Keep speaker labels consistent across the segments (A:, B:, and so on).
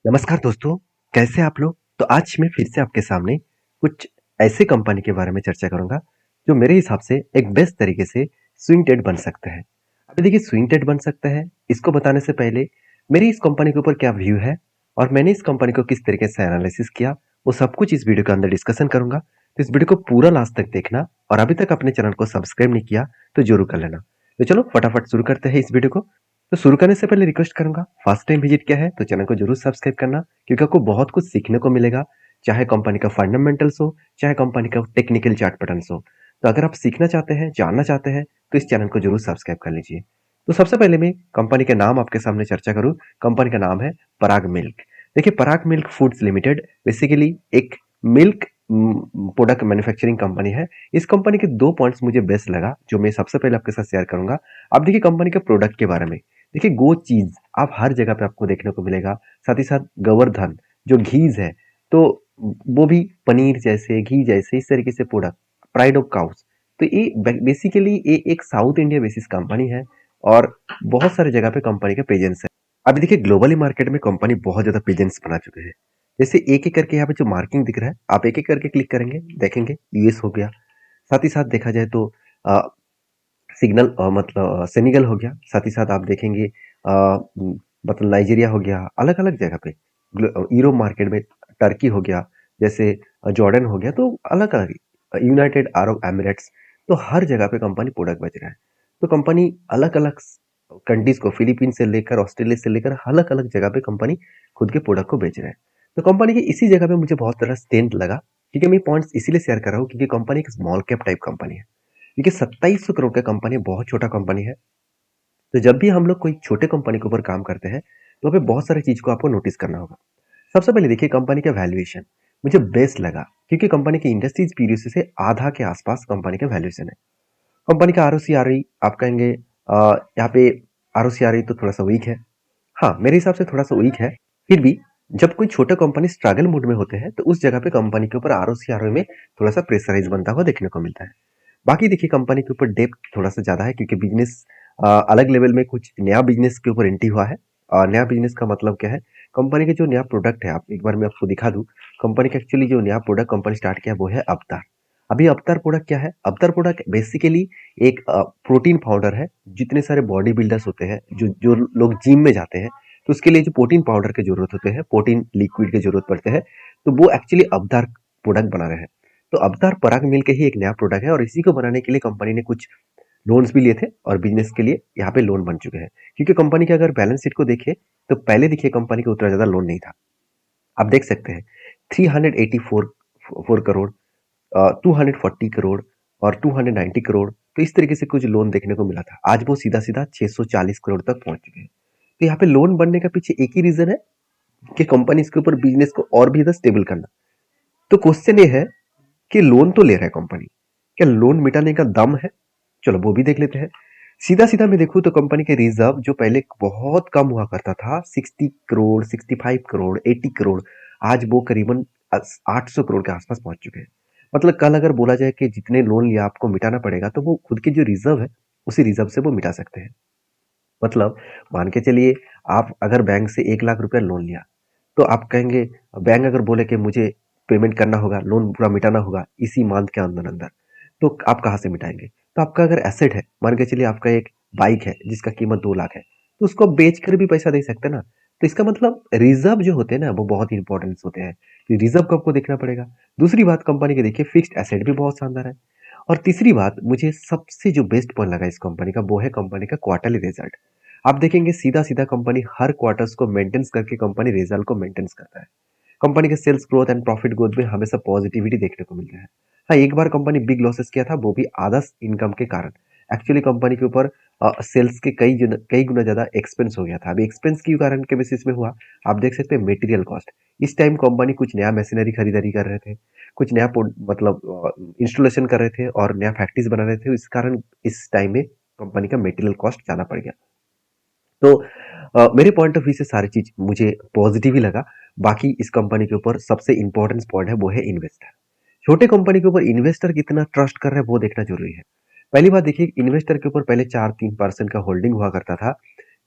A: नमस्कार दोस्तों, कैसे हैं आप लोग? तो आज मैं फिर से आपके सामने कुछ ऐसे कंपनी के बारे में चर्चा करूंगा जो मेरे हिसाब से एक बेस्ट तरीके से स्विंग ट्रेड बन सकते हैं। अभी देखिए स्विंग ट्रेड बन सकते हैं, इसको बताने से पहले मेरी इस कंपनी के ऊपर क्या व्यू है और मैंने इस कंपनी को किस तरीके से एनालिसिस किया, वो सब कुछ इस वीडियो के अंदर डिस्कशन करूंगा। तो इस वीडियो को पूरा लास्ट तक देखना और अभी तक अपने चैनल को सब्सक्राइब नहीं किया तो जरूर कर लेना। तो चलो फटाफट शुरू करते हैं इस वीडियो को। तो शुरू करने से पहले रिक्वेस्ट करूंगा, फर्स्ट टाइम विजिट किया है तो चैनल को जरूर सब्सक्राइब करना, क्योंकि आपको बहुत कुछ सीखने को मिलेगा, चाहे कंपनी का फंडामेंटल्स हो, चाहे कंपनी का टेक्निकल चार्ट पैटर्न्स हो। तो अगर आप सीखना चाहते हैं, जानना चाहते हैं, तो इस चैनल को जरूर सब्सक्राइब कर लीजिए। तो सबसे पहले मैं कंपनी के नाम आपके सामने चर्चा करूं। कंपनी का नाम है पराग मिल्क। देखिए पराग मिल्क फूड्स लिमिटेड बेसिकली एक मिल्क प्रोडक्ट मैन्युफैक्चरिंग कंपनी है। इस कंपनी के दो पॉइंट्स मुझे बेस्ट लगा जो मैं सबसे पहले आपके साथ शेयर करूंगा। अब देखिए कंपनी के प्रोडक्ट के बारे में। देखिए गो चीज आप हर जगह पे आपको देखने को मिलेगा, साथ ही साथ गोवर्धन जो घीज है, तो वो भी पनीर जैसे घी जैसे इस तरीके से प्रोडक्ट, प्राइड ऑफ काउस। तो ये बेसिकली ये एक साउथ इंडिया बेसिस कंपनी है और बहुत सारे जगह पे कंपनी का प्रेजेंस है। अभी देखिए ग्लोबली मार्केट में कंपनी बहुत ज्यादा प्रेजेंस बना चुके हैं। जैसे एक एक करके यहाँ पे जो मार्किंग दिख रहा है, आप एक एक करके क्लिक करेंगे देखेंगे यूएस हो गया, साथ ही साथ देखा जाए तो सिग्नल मतलब सेनेगल हो गया, साथ ही साथ आप देखेंगे मतलब नाइजीरिया हो गया, अलग अलग जगह पे यूरोप मार्केट में टर्की हो गया, जैसे जॉर्डन हो गया, तो अलग अलग यूनाइटेड अरब एमिरेट्स, तो हर जगह पे कंपनी प्रोडक्ट बेच रहा है। तो कंपनी अलग अलग कंट्रीज को, फिलीपीन से लेकर ऑस्ट्रेलिया से लेकर अलग अलग जगह पे कंपनी खुद के प्रोडक्ट को बेच रहा है। तो कंपनी के इसी जगह पे मुझे बहुत तरह स्ट्रेंथ लगा, क्योंकि मैं पॉइंट्स इसीलिए शेयर कर रहा हूँ क्योंकि कंपनी एक स्मॉल कैप टाइप कंपनी है। देखिए 2700 करोड़ का कंपनी बहुत छोटा कंपनी है। तो जब भी हम लोग कोई छोटे कंपनी के ऊपर काम करते हैं तो वहाँ पे बहुत सारी चीज को आपको नोटिस करना होगा। सबसे पहले देखिए कंपनी का वैल्यूएशन मुझे बेस्ट लगा, क्योंकि कंपनी की इंडस्ट्रीज पीरियड से आधा के आसपास कंपनी का वैल्यूएशन है। कंपनी का आरओसीआरई आप कहेंगे यहाँ पे आरओसीआरई तो थोड़ा सा वीक है। हाँ मेरे हिसाब से थोड़ा सा वीक है। फिर भी जब कोई छोटा कंपनी स्ट्रगल मूड में होते हैं तो उस जगह पे कंपनी के ऊपर आरओसीआरई में थोड़ा सा प्रेशराइज बनता हुआ देखने को मिलता है। बाकी देखिए कंपनी के ऊपर डेप्थ थोड़ा सा ज़्यादा है, क्योंकि बिजनेस अलग लेवल में कुछ नया बिजनेस के ऊपर एंट्री हुआ है। नया बिजनेस का मतलब क्या है, कंपनी के जो नया प्रोडक्ट है, आप एक बार मैं आपको दिखा दूं। कंपनी का एक्चुअली जो नया प्रोडक्ट कंपनी स्टार्ट किया वो है अवतार। अभी अवतार प्रोडक्ट क्या है? अवतार प्रोडक्ट बेसिकली एक प्रोटीन पाउडर है। जितने सारे बॉडी बिल्डर्स होते हैं, जो जो लोग जिम में जाते हैं, तो उसके लिए जो प्रोटीन पाउडर की जरूरत होते हैं, प्रोटीन लिक्विड की जरूरत पड़ते हैं, तो वो एक्चुअली अवतार प्रोडक्ट बना रहे हैं। तो अवतार पराग मिल के ही एक नया प्रोडक्ट है और इसी को बनाने के लिए कंपनी ने कुछ लोन्स भी लिए थे और बिजनेस के लिए यहाँ पे लोन बन चुके हैं। क्योंकि कंपनी के अगर बैलेंस शीट को देखें तो पहले देखिए कंपनी को उतना ज्यादा लोन नहीं था। आप देख सकते हैं 384 करोड़, 240 करोड़ और 290 करोड़, तो इस तरीके से कुछ लोन देखने को मिला था। आज वो सीधा सीधा 640 करोड़ तक पहुंच चुके हैं। तो यहाँ पे लोन बनने का पीछे एक ही रीजन है कि कंपनी इसके ऊपर बिजनेस को और भी ज्यादा स्टेबल करना। तो क्वेश्चन ये है कि लोन तो ले रहा है कंपनी, क्या लोन मिटाने का दम है? चलो वो भी देख लेते हैं। सीधा सीधा मैं देखूं तो कंपनी के रिजर्व जो पहले बहुत कम हुआ करता था, 60 करोड़, 65 करोड़, 80 करोड़, आज वो करीबन 800 करोड़ के आसपास पहुंच चुके हैं। मतलब कल अगर बोला जाए कि जितने लोन लिया आपको मिटाना पड़ेगा, तो वो खुद के जो रिजर्व है उसी रिजर्व से वो मिटा सकते हैं। मतलब मान के चलिए, आप अगर बैंक से 1 लाख रुपया लोन लिया, तो आप कहेंगे, बैंक अगर बोले कि मुझे पेमेंट करना होगा, लोन पूरा मिटाना होगा इसी मंथ के अंदर अंदर, तो आप कहाँ से मिटाएंगे? तो आपका अगर एसेट है, मान के चलिए आपका एक बाइक है जिसका कीमत 2 लाख है, तो उसको बेच कर भी पैसा दे सकते हैं ना। तो इसका मतलब रिजर्व जो होते हैं ना, वो बहुत इंपॉर्टेंस होते हैं। तो रिजर्व को आपको देखना पड़ेगा। दूसरी बात कंपनी के देखिए फिक्स्ड एसेट भी बहुत शानदार है। और तीसरी बात मुझे सबसे जो बेस्ट पॉइंट लगा इस कंपनी का, वो है कंपनी का क्वार्टरली रिजल्ट। आप देखेंगे सीधा सीधा कंपनी हर क्वार्टर्स को मेंटेन्स करके कंपनी रिजल्ट को मेंटेन्स करता है। कंपनी के sales growth and profit growth में हमेशा पॉजिटिविटी देखने को मिलता है। हाँ एक बार कंपनी बिग लॉसेस किया था, वो भी आधा इनकम के कारण। एक्चुअली कंपनी के ऊपर सेल्स के कई गुना ज्यादा एक्सपेंस हो गया था। अभी एक्सपेंस के कारण के बेसिस में हुआ, आप देख सकते हैं मेटीरियल कॉस्ट। इस टाइम कंपनी कुछ नया मशीनरी खरीदारी कर रहे थे, कुछ नया मतलब इंस्टॉलेशन कर रहे थे और नया फैक्ट्रीज बना रहे थे, इस कारण इस टाइम में कंपनी का मेटीरियल कॉस्ट ज्यादा पड़ गया। तो मेरे पॉइंट ऑफ व्यू से सारी चीज मुझे पॉजिटिव ही लगा। बाकी इस कंपनी के ऊपर सबसे इंपॉर्टेंट पॉइंट है वो है इन्वेस्टर। छोटे कंपनी के ऊपर इन्वेस्टर कितना ट्रस्ट कर रहे हैं वो देखना जरूरी है। पहली बात देखिए, इन्वेस्टर के ऊपर पहले 4-3% का होल्डिंग हुआ करता था,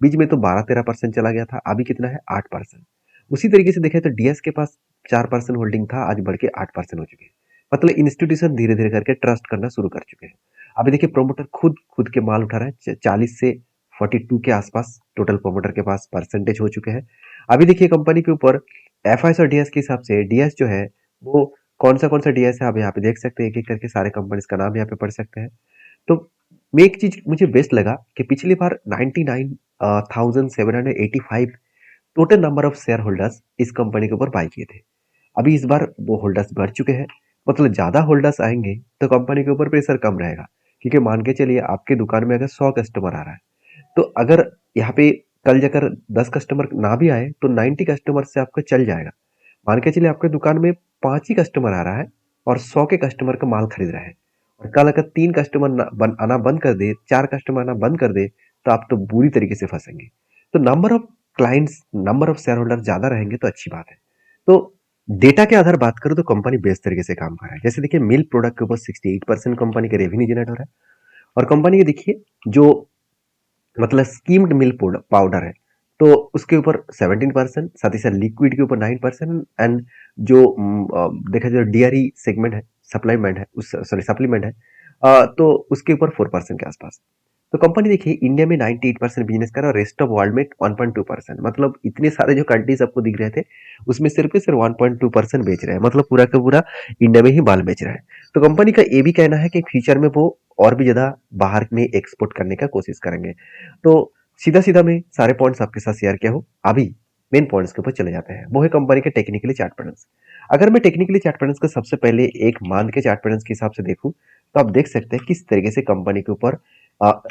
A: बीच में तो 12-13% चला गया था, अभी कितना है 8%। उसी तरीके से देखें तो डीएस के पास 4% होल्डिंग था, आज बढ़ के 8% हो चुके हैं। मतलब इंस्टीट्यूशन धीरे धीरे करके ट्रस्ट करना शुरू कर चुके हैं। अभी देखिए प्रोमोटर खुद खुद के माल उठा रहा है, 40 से 42 के आसपास टोटल प्रोमोटर के पास परसेंटेज हो चुके हैं। अभी देखिए कंपनी के ऊपर एफआईएस और डीएस के हिसाब से डीएस जो है वो कौन सा डीएस है आप यहाँ पे देख सकते हैं, एक एक करके सारे कंपनीज का नाम यहाँ पे पढ़ सकते हैं। तो मैं एक चीज मुझे बेस्ट लगा कि पिछली बार 99,785 total number of share holders इस कंपनी के ऊपर बाई किए थे। अभी इस बार वो होल्डर्स बढ़ चुके हैं, मतलब ज्यादा होल्डर्स आएंगे तो कंपनी के ऊपर प्रेशर कम रहेगा। क्योंकि मान के चलिए आपके दुकान में अगर 100 कस्टमर आ रहा है, तो अगर यहाँ पे कल जाकर 10 कस्टमर ना भी आए तो 90 कस्टमर से आपका चल जाएगा। मान के चलिए आपके दुकान में 5 ही कस्टमर आ रहा है और 100 के कस्टमर का माल खरीद रहा है, और कल अगर 3 कस्टमर आना बंद कर दे, 4 कस्टमर आना बंद कर दे, तो आप तो बुरी तरीके से फंसेंगे। तो number of clients, number of share holder ज्यादा रहेंगे तो अच्छी बात है। तो डेटा के आधार बात करूं तो कंपनी बेस्ट तरीके से काम कर रहा है। जैसे देखिए मिल्क प्रोडक्ट के ऊपर 68% कंपनी का रेवेन्यू जनरेट हो रहा है, और कंपनी के देखिए जो मतलब स्कीम्ड मिल्क पाउडर है तो उसके ऊपर 17%, साथ ही साथ लिक्विड के ऊपर 9%, एंड जो देखा जाए डेयरी सेगमेंट है, सप्लीमेंट है, उस सॉरी सप्लीमेंट है, तो उसके ऊपर 4% के आसपास। तो कंपनी देखिए इंडिया में 98% बिजनेस कर रहा है और रेस्ट ऑफ वर्ल्ड में 1.2%। मतलब इतने सारे जो कंट्रीज आपको दिख रहे थे उसमें सिर्फ 1.2% बेच रहे हैं, मतलब पूरा का पूरा इंडिया में ही माल बेच रहा है। तो कंपनी का ये भी कहना है कि फ्यूचर में वो और भी ज्यादा बाहर में एक्सपोर्ट करने का कोशिश करेंगे। तो सीधा सीधा मैं सारे पॉइंट्स आपके साथ शेयर किया हूँ। अभी मेन पॉइंट्स के ऊपर चले जाते हैं, वो है कंपनी के टेक्निकली चार्ट पैटर्न्स। अगर मैं टेक्निकली चार्ट पैटर्न्स को सबसे पहले एक मंथ के चार्ट पैटर्न्स के हिसाब से देखूं तो आप देख सकते हैं किस तरीके से कंपनी के ऊपर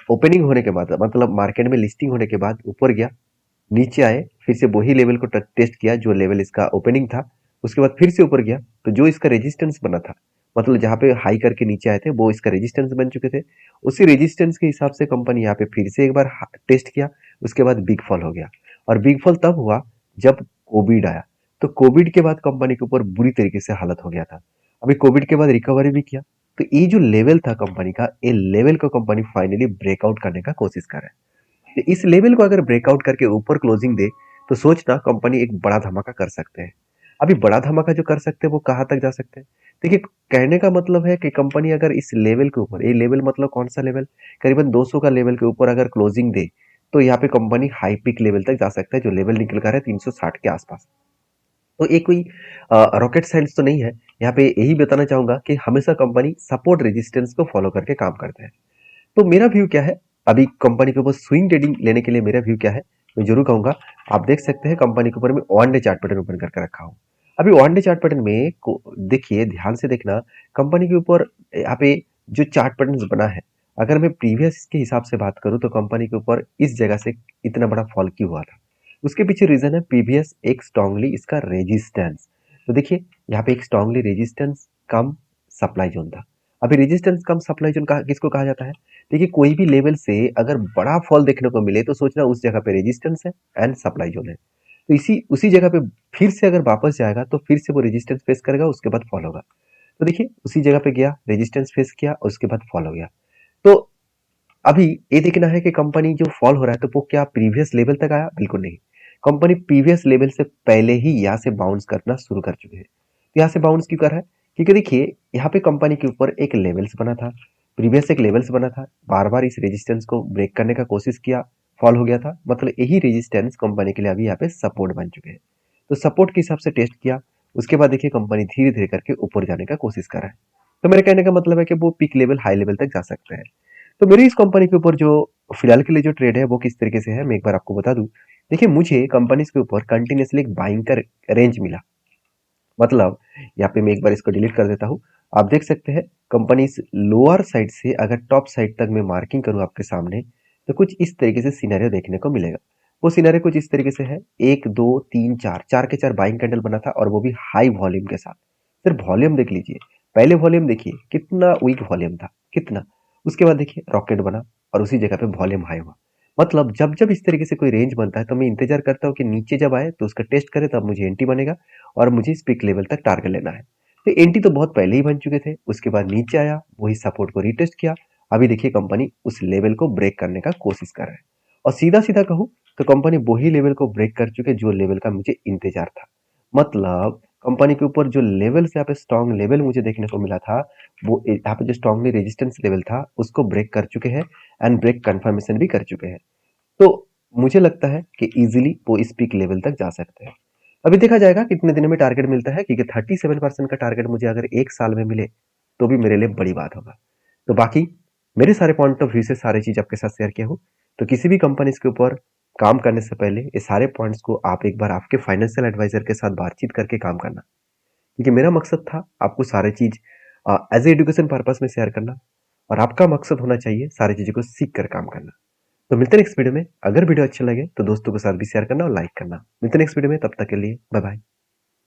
A: ओपनिंग होने के बाद, मतलब मार्केट में लिस्टिंग होने के बाद ऊपर गया, नीचे आए, फिर से वही लेवल को टेस्ट किया जो लेवल इसका ओपनिंग था, उसके बाद फिर से ऊपर गया, तो जो इसका रेजिस्टेंस बना था, मतलब जहां पे हाई करके नीचे आए थे वो इसका रेजिस्टेंस बन चुके थे। उसी रेजिस्टेंस के हिसाब से कंपनी यहाँ पे फिर से एक बार टेस्ट किया, उसके बाद बिग फॉल हो गया। और बिग फॉल तब हुआ जब कोविड आया, तो कोविड के बाद कंपनी के ऊपर बुरी तरीके से हालत हो गया था। अभी कोविड के बाद रिकवरी भी किया, तो ये जो लेवल था कंपनी का, ये लेवल को कंपनी फाइनली ब्रेकआउट करने का कोशिश कर रहा है। तो इस लेवल को अगर ब्रेकआउट करके ऊपर क्लोजिंग दे तो सोचना कंपनी एक बड़ा धमाका कर सकते हैं। अभी बड़ा धमाका जो कर सकते हैं वो कहाँ तक जा सकते हैं? देखिए, कहने का मतलब है कि कंपनी अगर इस लेवल के ऊपर, ये लेवल मतलब कौन सा लेवल, करीबन 200 का लेवल के ऊपर अगर क्लोजिंग दे तो यहाँ पे कंपनी हाई पिक लेवल तक जा सकता है, जो लेवल निकल कर है 360 के आसपास। तो ये कोई रॉकेट साइंस तो नहीं है। यहाँ पे यही बताना चाहूंगा कि हमेशा कंपनी सपोर्ट रेजिस्टेंस को फॉलो करके काम करते हैं। तो मेरा व्यू क्या है, अभी कंपनी के ऊपर स्विंग ट्रेडिंग लेने के लिए मेरा व्यू क्या है, मैं जरूर कहूंगा। आप देख सकते हैं कंपनी के ऊपर मैं one day chart pattern open करके रखा हूँ। अभी वन डे चार्ट पैटर्न में देखिए, ध्यान से देखना कंपनी के ऊपर यहाँ पे जो चार्ट पैटर्न बना है, अगर मैं प्रीवियस के हिसाब से बात करूं तो कंपनी के ऊपर इस जगह से इतना बड़ा फॉल क्यों हुआ था, उसके पीछे रीजन है प्रीवियस एक स्ट्रांगली इसका रेजिस्टेंस। तो देखिए यहाँ पे एक स्ट्रांगली रेजिस्टेंस कम सप्लाई जोन था। अभी रेजिस्टेंस कम सप्लाई जोन किसको कहा जाता है? देखिए कोई भी लेवल से अगर बड़ा फॉल देखने को मिले तो सोचना उस जगह पे रेजिस्टेंस है एंड सप्लाई जोन है। तो इसी उसी जगह पे फिर से अगर वापस जाएगा तो फिर से वो रेजिस्टेंस फेस करेगा, उसके बाद फॉल होगा। तो देखिए उसी जगह पे गया, रेजिस्टेंस फेस किया और उसके बाद फॉल हो गया। तो अभी ये देखना है कि कंपनी जो फॉल हो रहा है तो वो क्या प्रीवियस लेवल तक आया? बिल्कुल नहीं। कंपनी प्रीवियस लेवल से पहले ही यहाँ से बाउंस करना शुरू कर चुके हैं। तो यहाँ से बाउंस क्यों कर रहा है? क्योंकि देखिए यहाँ पे कंपनी के ऊपर एक लेवल्स बना था, प्रीवियस एक लेवल्स बना था, बार बार इस रेजिस्टेंस को ब्रेक करने का कोशिश किया, फॉल हो गया था। मतलब यही रेजिस्टेंस कंपनी के लिए अभी यहाँ पे सपोर्ट बन चुके हैं। तो सपोर्ट के हिसाब से टेस्ट किया, उसके बाद देखिए कंपनी धीरे धीरे करके ऊपर जाने का कोशिश कर रहा है। तो मेरे कहने का मतलब है कि वो पिक लेवल हाई लेवल तक जा सकते हैं। तो मेरी इस कंपनी के ऊपर जो फिलहाल के लिए जो ट्रेड है वो किस तरीके से है मैं एक बार आपको बता दूं। देखिए मुझे कंपनीज के ऊपर कंटिन्यूसली एक बाइंग का रेंज मिला। मतलब यहाँ पे मैं एक बार इसको डिलीट कर देता हूँ। आप देख सकते हैं कंपनी इस लोअर साइड से अगर टॉप साइड तक मैं मार्किंग करूँ आपके सामने, तो कुछ इस तरीके से सिनेरियो देखने को मिलेगा। वो सिनेरियो कुछ इस तरीके से है, एक दो तीन चार, चार के चार बाइंग कैंडल बना था और वो भी हाई वॉल्यूम के साथ। सिर्फ वॉल्यूम देख लीजिए, पहले वॉल्यूम देखिए कितना वीक वॉल्यूम था, कितना। उसके बाद देखिए रॉकेट बना और उसी जगह पे वॉल्यूम हाई हुआ। मतलब जब जब इस तरीके से कोई रेंज बनता है तो मैं इंतजार करता हूँ कि नीचे जब आए तो उसका टेस्ट करे, तब मुझे एंट्री बनेगा और मुझे इस पिक लेवल तक टारगेट लेना है। तो एंट्री तो बहुत पहले ही बन चुके थे, उसके बाद नीचे आया, वही सपोर्ट को रीटेस्ट किया। अभी देखिए कंपनी उस लेवल को ब्रेक करने का कोशिश कर रहा है। और सीधा सीधा कहूँ तो कंपनी वही लेवल को ब्रेक कर चुके जो लेवल का मुझे इंतजार था। मतलब कंपनी के ऊपर जो लेवल से यहाँ पे स्ट्रॉन्ग लेवल मुझे देखने को मिला था, वो यहाँ पे जो स्ट्रॉन्गली रेजिस्टेंस लेवल था उसको ब्रेक कर चुके हैं एंड ब्रेक कंफर्मेशन भी कर चुके हैं। तो मुझे लगता है कि इजीली वो इस पीक लेवल तक जा सकते हैं। अभी देखा जाएगा कितने दिनों में टारगेट मिलता है, क्योंकि 37% का टारगेट मुझे अगर एक साल में मिले तो भी मेरे लिए बड़ी बात होगा। तो बाकी मेरे सारे पॉइंट ऑफ व्यू से सारी चीज आपके साथ शेयर किया हूँ। तो किसी भी कंपनी के ऊपर काम करने से पहले ये सारे पॉइंट्स को आप एक बार आपके फाइनेंशियल एडवाइजर के साथ बातचीत करके काम करना, क्योंकि मेरा मकसद था आपको सारी चीज एज ए एजुकेशन पर्पस में शेयर करना, और आपका मकसद होना चाहिए सारी चीजों को सीख कर काम करना। तो मिलते हैं नेक्स्ट वीडियो में। अगर वीडियो अच्छे लगे तो दोस्तों के साथ भी शेयर करना और लाइक करना। मिलते हैं नेक्स्ट वीडियो में, तब तक के लिए बाय बाय।